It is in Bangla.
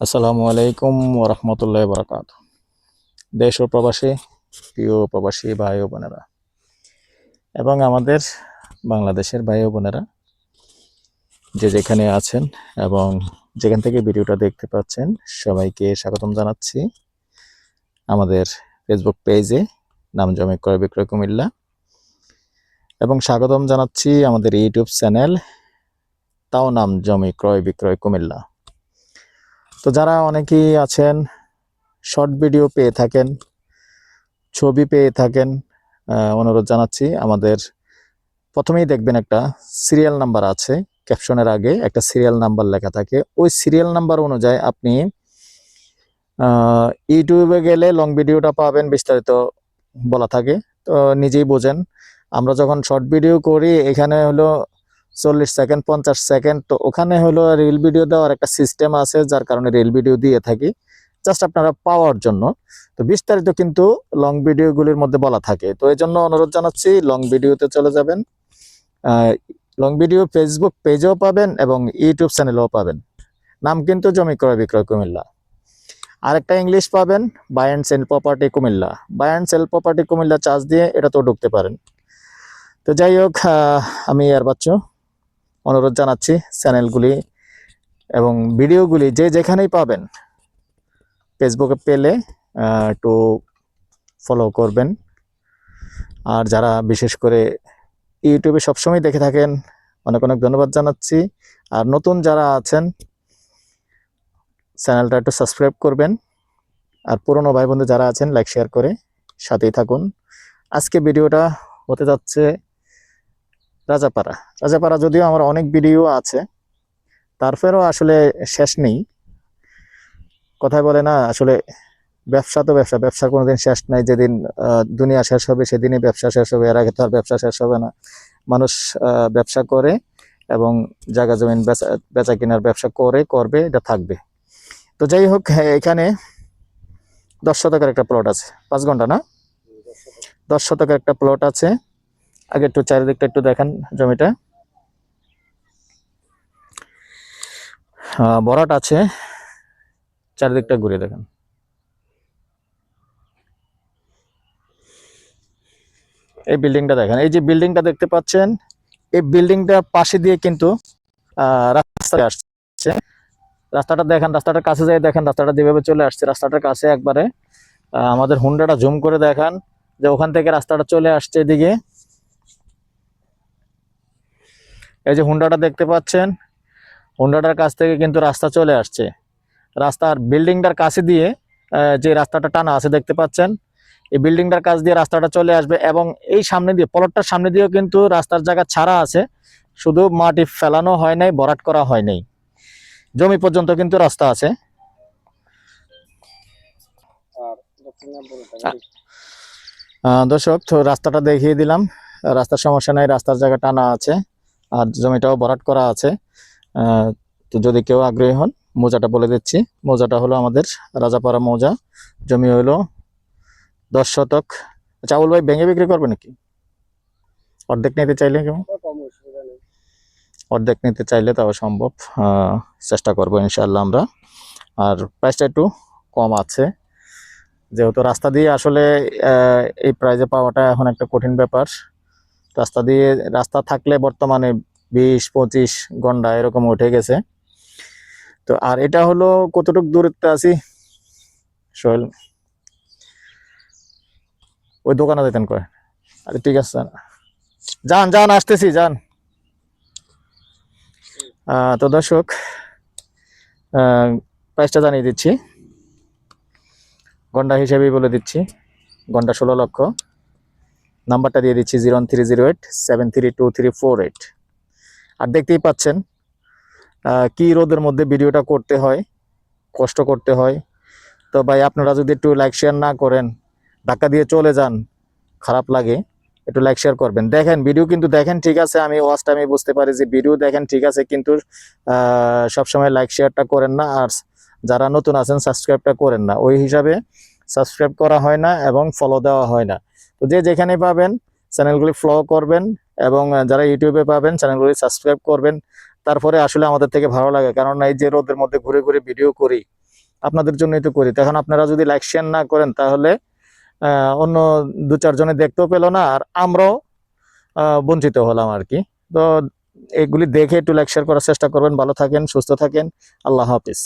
আসসালামু আলাইকুম ওরহমতুল্লাহ বরকাত। দেশ ও প্রবাসী, প্রিয় প্রবাসী ভাই ও বোনেরা এবং আমাদের বাংলাদেশের ভাই ও বোনেরা যে যেখানে আছেন এবং যেখান থেকে ভিডিওটা দেখতে পাচ্ছেন, সবাইকে স্বাগতম জানাচ্ছি আমাদের ফেসবুক পেজে নাম জমি ক্রয় বিক্রয় কুমিল্লা, এবং স্বাগতম জানাচ্ছি আমাদের ইউটিউব চ্যানেল তাও নাম জমি ক্রয় বিক্রয় কুমিল্লা। তো যারা অনেকেই আছেন শর্ট ভিডিও পেয়ে থাকেন, ছবি পেয়ে থাকেন, অনুরোধ জানাচ্ছি আমাদের প্রথমেই দেখবেন একটা সিরিয়াল নাম্বার আছে, ক্যাপশনের আগে একটা সিরিয়াল নাম্বার লেখা থাকে। ওই সিরিয়াল নাম্বার অনুযায়ী আপনি ইউটিউবে গেলে লং ভিডিওটা পাবেন, বিস্তারিত বলা থাকে। তো নিজেই বোঝেন, আমরা যখন শর্ট ভিডিও করি এখানে হলো 40 সেকেন্ড 50 সেকেন্ড, তো ওখানে হলো রিল ভিডিও দেওয়ার একটা সিস্টেম আছে, যার কারণে রিল ভিডিও দিয়ে থাকি জাস্ট আপনারা পাওয়ার জন্য। তো বিস্তারিত কিন্তু লং ভিডিওগুলির মধ্যে বলা থাকে। তো এই জন্য অনুরোধ জানাচ্ছি লং ভিডিওতে চলে যাবেন। লং ভিডিও ফেসবুক পেজেও পাবেন এবং ইউটিউব চ্যানেলেও পাবেন, নাম কিন্তু জমি ক্রয় বিক্রয় কুমিল্লা। আরেকটা ইংলিশ পাবেন, buy and sell property Comilla. Buy and sell property Comilla charge দিয়ে এটা তো ঢুকতে পারেন। তো যাই হোক, আমি আর বাচ্চু অনুরোধ জানাচ্ছি চ্যানেলগুলি এবং ভিডিওগুলি যে যেখানেই পাবেন ফেসবুকে পেলে একটু ফলো করবেন। আর যারা বিশেষ করে ইউটিউবে সবসময় দেখে থাকেন, অনেক অনেক ধন্যবাদ জানাচ্ছি। আর নতুন যারা আছেন চ্যানেলটা একটু সাবস্ক্রাইব করবেন। আর পুরনো ভাই বন্ধু যারা আছেন লাইক শেয়ার করে সাথেই থাকুন। আজকে ভিডিওটা হতে যাচ্ছে রাজাপাড়া। রাজাপাড়া যদিও আমার অনেক ভিডিও আছে, তারপরেও আসলে শেষ নেই। কথায় বলে না, আসলে ব্যবসা তো ব্যবসা, ব্যবসার কোনোদিন শেষ নাই। যেদিন দুনিয়া শেষ হবে সেদিনই ব্যবসা শেষ হবে, এর আগে তো আর ব্যবসা শেষ হবে না। মানুষ ব্যবসা করে এবং জায়গা জমিন বেচা কেনার ব্যবসা করবে, এটা থাকবে। তো যাই হোক, এখানে 10 শতকের একটা প্লট আছে, 5 ঘন্টা না, 10 শতকের একটা প্লট আছে। আগে একটু চারিদিকটা একটু দেখেন, জমিটা ভরাট আছে, চারিদিকটা ঘুরে দেখেন। এই বিল্ডিংটা দেখেন, এই যে বিল্ডিংটা দেখতে পাচ্ছেন, এই বিল্ডিংটার পাশে দিয়ে কিন্তু রাস্তা আসছে। রাস্তাটা দেখেন, রাস্তাটার কাছে যাই দেখেন, রাস্তাটা যেভাবে চলে আসছে রাস্তাটার কাছে একবারে। আমাদের হুন্ডাটা জুম করে দেখান যে ওখান থেকে রাস্তাটা চলে আসছে এদিকে। এই যে হুন্ডাটা দেখতে পাচ্ছেন, হুন্ডাটার কাছ থেকে কিন্তু রাস্তা চলে আসছে। রাস্তার বিল্ডিংটার কাছে দিয়ে যে রাস্তাটা টানা আছে দেখতে পাচ্ছেন, এই বিল্ডিংটার কাছ দিয়ে রাস্তাটা চলে আসবে। এবং এই সামনে দিয়ে, প্লটটার সামনে দিয়েও কিন্তু রাস্তার জায়গা ছাড়া আছে, শুধু মাটি ফেলানো হয় নাই, ভরাট করা হয় নাই। জমি পর্যন্ত কিন্তু রাস্তা আছে। দর্শক, তো রাস্তাটা দেখিয়ে দিলাম। রাস্তার সমস্যা নাই, রাস্তার জায়গা টানা আছে আর জমিটাও ভরাট করা আছে। তো যদি কেউ আগ্রহী হন, মৌজাটা বলে দিচ্ছি। মৌজাটা হলো আমাদের রাজাপাড়া মৌজা। জমি হলো 10 শতক। চাউল ভাই ভেঙে বিক্রি করবে নাকি? অর্ধেক নিতে চাইলে কেমন? অর্ধেক নিতে চাইলে তাও সম্ভব, চেষ্টা করবো ইনশাআল্লাহ আমরা। আর প্রাইসটা একটু কম আছে, যেহেতু রাস্তা দিয়ে আসলে এই প্রাইজে পাওয়াটা এখন একটা কঠিন ব্যাপার। রাস্তা থাকলে বর্তমানে 20-25 ঘন্টা এরকম উঠে গেছে। তো আর এটা হলো কতটুকু দূরত্বে আছি সোহেল, ওই দোকানে যেতেন কয়। আরে ঠিক আছে, যান যান, আসতেছি, যান। তো দর্শক, প্রাইসটা জানিয়ে দিচ্ছি, ঘন্টা হিসেবেই বলে দিচ্ছি। ঘন্টা 16 লক্ষ। নাম্বারটা দিয়ে দিচ্ছি 01308732348। আর দেখতেই পাচ্ছেন কি রোদের মধ্যে ভিডিওটা করতে হয়, কষ্ট করতে হয়। তো ভাই আপনারা যদি একটু লাইক শেয়ার না করেন, ধাক্কা দিয়ে চলে যান, খারাপ লাগে। একটু লাইক শেয়ার করবেন। দেখেন ভিডিও কিন্তু দেখেন, ঠিক আছে, আমি ওয়াচ টাইমে বুঝতে পারি যে ভিডিও দেখেন ঠিক আছে, কিন্তু সবসময় লাইক শেয়ারটা করেন না। আর যারা নতুন আছেন সাবস্ক্রাইবটা করেন না, ওই হিসাবে সাবস্ক্রাইব করা হয় না এবং ফলো দেওয়া হয় না। তো যে যেখানে পাবেন চ্যানেলগুলি ফলো করবেন, এবং যারা ইউটিউবে পাবেন চ্যানেলগুলি সাবস্ক্রাইব করবেন। তারপরে আসলে আমাদের থেকে ভালো লাগে, কারণ এই যে রোদের মধ্যে ঘুরে ঘুরে ভিডিও করি, আপনাদের জন্যই তো করি। তো এখন আপনারা যদি লাইক শেয়ার না করেন তাহলে অন্য 2-4 জনে দেখতেও পেলো না, আর আমরাও বঞ্চিত হলাম আর কি। তো এগুলি দেখে একটু লাইক শেয়ার করার চেষ্টা করবেন। ভালো থাকেন, সুস্থ থাকেন, আল্লাহ হাফিজ।